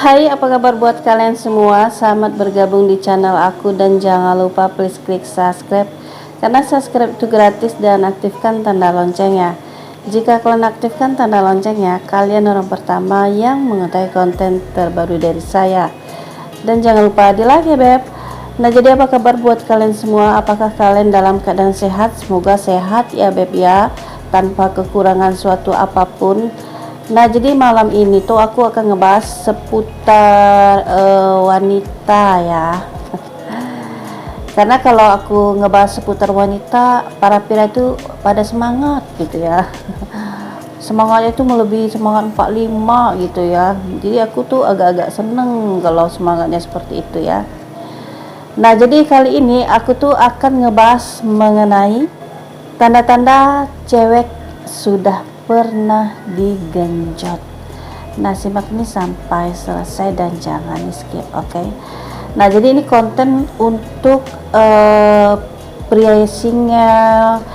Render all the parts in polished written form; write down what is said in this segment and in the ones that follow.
Hai, apa kabar buat kalian semua? Selamat bergabung di channel aku dan jangan lupa please klik subscribe karena subscribe itu gratis dan aktifkan tanda loncengnya. Jika kalian aktifkan tanda loncengnya, kalian orang pertama yang mengetahui konten terbaru dari saya. Dan jangan lupa di like ya beb. Nah, jadi apa kabar buat kalian semua? Apakah kalian dalam keadaan sehat? Semoga sehat ya beb ya, tanpa kekurangan suatu apapun. Nah, jadi malam ini tuh aku akan ngebahas seputar wanita ya. Karena kalau aku ngebahas seputar wanita, para pria itu pada semangat gitu ya. Semangatnya itu melebihi semangat 45 gitu ya. Jadi aku tuh agak-agak seneng kalau semangatnya seperti itu ya. Nah, jadi kali ini aku tuh akan ngebahas mengenai tanda-tanda cewek sudah pernah digenjot. Nah, simak ini sampai selesai dan jangan di skip, oke? Nah, jadi ini konten untuk pria single,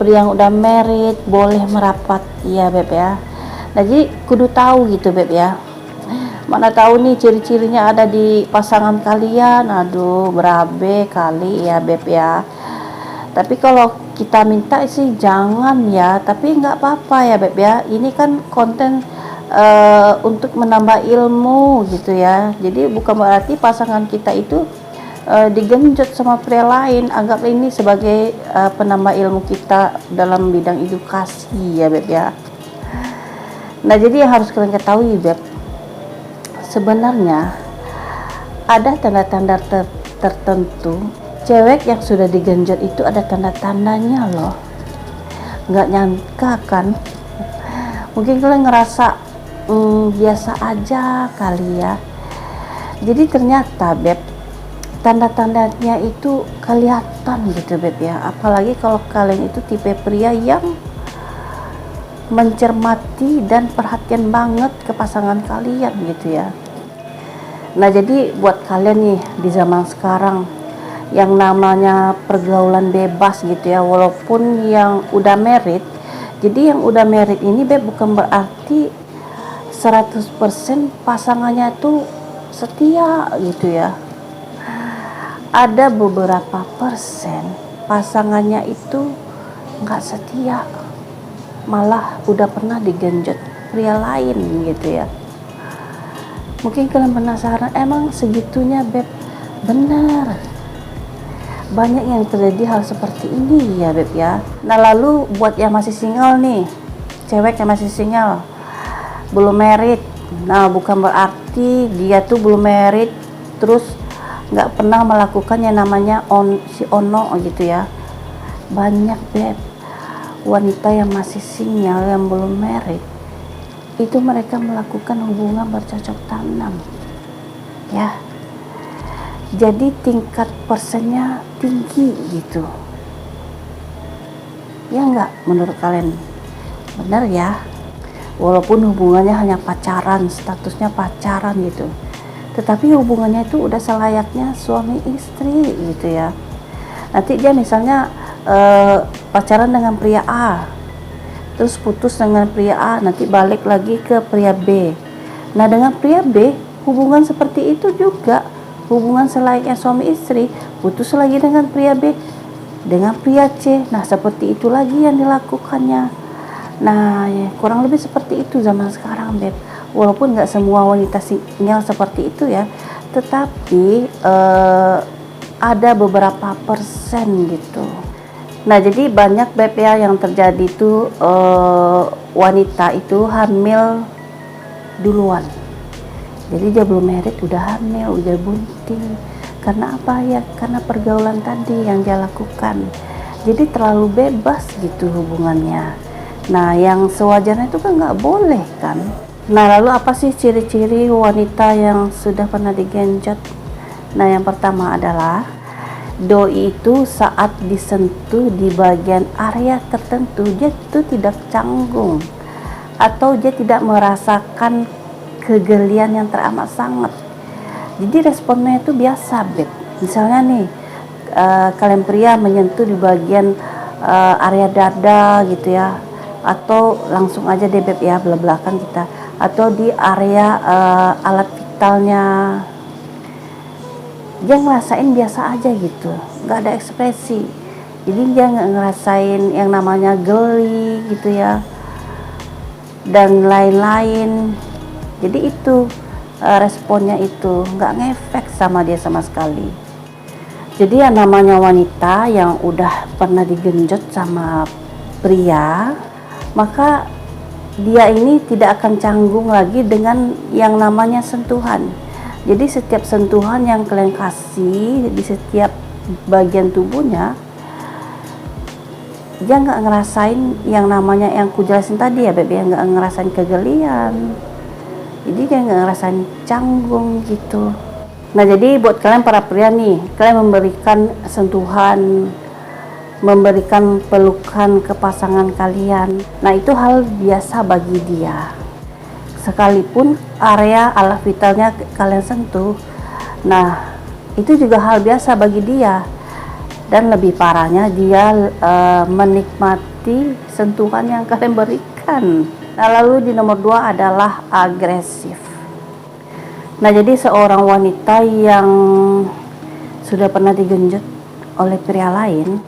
pria yang udah married, boleh merapat ya beb ya. Nah, jadi kudu tahu gitu beb ya. Mana tahu nih ciri-cirinya ada di pasangan kalian. Aduh, berabe kali ya beb ya. Tapi kalau kita minta sih jangan ya, tapi nggak apa-apa ya beb ya. Ini kan konten untuk menambah ilmu gitu ya. Jadi bukan berarti pasangan kita itu digenjot sama pria lain. Anggap ini sebagai penambah ilmu kita dalam bidang edukasi ya beb ya. Nah, jadi yang harus kalian ketahui beb, sebenarnya ada tanda-tanda tertentu cewek yang sudah digenjot itu, ada tanda-tandanya loh. Nggak nyangka kan? Mungkin kalian ngerasa biasa aja kali ya. Jadi ternyata beb, tanda-tandanya itu kelihatan gitu beb ya. Apalagi kalau kalian itu tipe pria yang mencermati dan perhatian banget ke pasangan kalian gitu ya. Nah, jadi buat kalian nih di zaman sekarang yang namanya pergaulan bebas gitu ya, walaupun yang udah married. Jadi yang udah married ini beb bukan berarti 100% pasangannya tuh setia gitu ya. Ada beberapa persen pasangannya itu nggak setia, malah udah pernah digenjot pria lain gitu ya. Mungkin kalian penasaran, emang segitunya beb? Bener, banyak yang terjadi hal seperti ini ya beb ya. Nah, lalu buat yang masih single nih, cewek yang masih single, belum married, nah bukan berarti dia tuh belum married terus nggak pernah melakukan yang namanya si ono gitu ya. Banyak beb wanita yang masih single yang belum married itu mereka melakukan hubungan bercocok tanam ya. Jadi tingkat persennya tinggi gitu ya, enggak menurut kalian? Benar ya, walaupun hubungannya hanya pacaran, statusnya pacaran gitu, tetapi hubungannya itu udah selayaknya suami istri gitu ya. Nanti dia misalnya pacaran dengan pria A, terus putus dengan pria A, nanti balik lagi ke pria B. Nah, dengan pria B hubungan seperti itu juga, hubungan selayaknya suami istri, putus lagi dengan pria B, dengan pria C. Nah, seperti itu lagi yang dilakukannya. Nah, ya, kurang lebih seperti itu zaman sekarang beb. Walaupun nggak semua wanita single seperti itu ya, tetapi ada beberapa persen gitu. Nah, jadi banyak beb ya yang terjadi tuh wanita itu hamil duluan. Jadi dia belum married udah hamil, udah bunting. Karena apa ya? Karena pergaulan tadi yang dia lakukan. Jadi terlalu bebas gitu hubungannya. Nah, yang sewajarnya itu kan nggak boleh kan. Nah, lalu apa sih ciri-ciri wanita yang sudah pernah digenjot? Nah, yang pertama adalah doi itu saat disentuh di bagian area tertentu dia itu tidak canggung atau dia tidak merasakan kegelian yang teramat sangat. Jadi responnya itu biasa beb. Misalnya nih kalian pria menyentuh di bagian area dada gitu ya, atau langsung aja deh beb ya belak-belakan kita, atau di area alat vitalnya, dia ngerasain biasa aja gitu, nggak ada ekspresi. Jadi dia nggak ngerasain yang namanya geli gitu ya, dan lain-lain. Jadi itu responnya itu nggak ngefek sama dia sama sekali. Jadi yang namanya wanita yang udah pernah digenjot sama pria, maka dia ini tidak akan canggung lagi dengan yang namanya sentuhan. Jadi setiap sentuhan yang kalian kasih di setiap bagian tubuhnya, dia nggak ngerasain yang namanya yang kujelasin tadi ya Beb, ya nggak ngerasain kegelian. Jadi dia nggak ngerasain canggung gitu. Nah jadi buat kalian para pria nih, kalian memberikan sentuhan, memberikan pelukan ke pasangan kalian, nah itu hal biasa bagi dia. Sekalipun area alat vitalnya kalian sentuh, nah itu juga hal biasa bagi dia. Dan lebih parahnya dia menikmati sentuhan yang kalian berikan. Nah lalu di nomor 2 adalah agresif. Nah jadi seorang wanita yang sudah pernah digenjot oleh pria lain,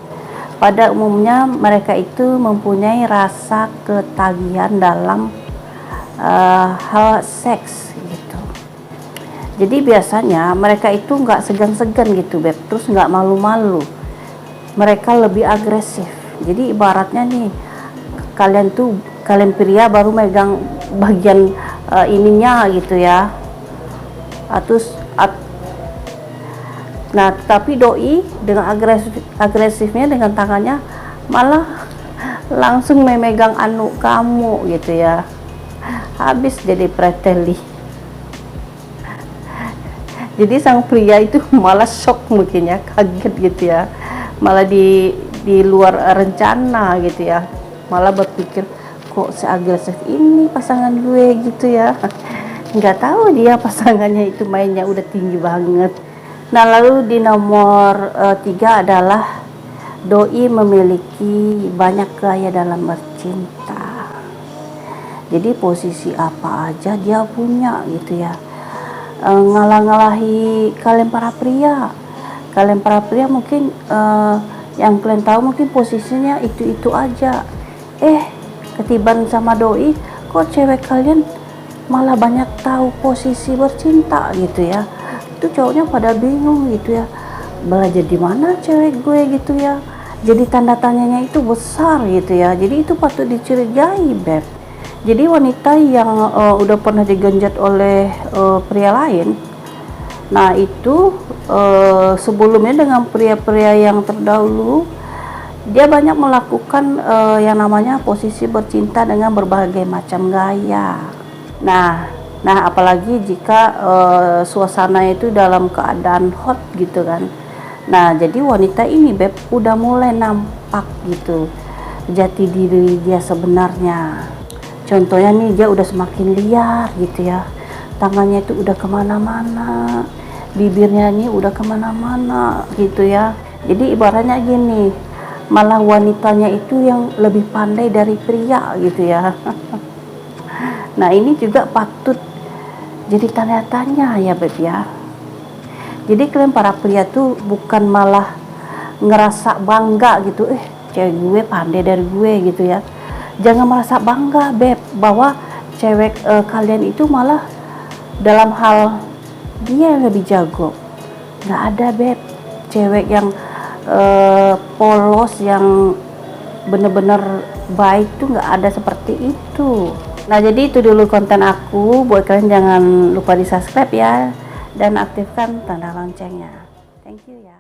pada umumnya mereka itu mempunyai rasa ketagihan dalam hal seks gitu. Jadi biasanya mereka itu nggak segan-segan gitu Beb, terus nggak malu-malu, mereka lebih agresif. Jadi ibaratnya nih, kalian pria baru megang bagian ininya gitu ya, nah tapi doi dengan agresifnya dengan tangannya malah langsung memegang anu kamu gitu ya, habis jadi preteli. Jadi sang pria itu malah shock mungkin ya, kaget gitu ya, malah di luar rencana gitu ya, malah berpikir kok seagresif ini pasangan gue gitu ya. Nggak tahu dia pasangannya itu mainnya udah tinggi banget. Nah lalu di nomor 3 adalah doi memiliki banyak gaya dalam bercinta. Jadi posisi apa aja dia punya gitu ya, ngalah-ngalahi kalian para pria. Kalian para pria mungkin yang kalian tahu mungkin posisinya itu aja, ketiban sama doi, kok cewek kalian malah banyak tahu posisi bercinta gitu ya. Itu cowoknya pada bingung gitu ya, belajar di mana cewek gue gitu ya. Jadi tanda tanyanya itu besar gitu ya. Jadi itu patut dicurigai Beb. Jadi wanita yang udah pernah digenjot oleh pria lain, nah itu sebelumnya dengan pria-pria yang terdahulu, dia banyak melakukan yang namanya posisi bercinta dengan berbagai macam gaya. Nah apalagi jika suasana itu dalam keadaan hot gitu kan. Nah jadi wanita ini Beb udah mulai nampak gitu jati diri dia sebenarnya. Contohnya nih, dia udah semakin liar gitu ya, tangannya itu udah kemana-mana, bibirnya nih udah kemana-mana gitu ya. Jadi ibaratnya gini, malah wanitanya itu yang lebih pandai dari pria gitu ya. Nah ini juga patut jadi tanda tanya ya Beb ya. Jadi kalian para pria tuh bukan malah ngerasa bangga gitu, cewek gue pandai dari gue gitu ya. Jangan merasa bangga Beb bahwa cewek kalian itu malah dalam hal dia yang lebih jago. Nggak ada Beb cewek yang polos, yang bener-bener baik tuh nggak ada seperti itu. Nah jadi itu dulu konten aku. Buat kalian jangan lupa di subscribe ya, dan aktifkan tanda loncengnya. Thank you ya.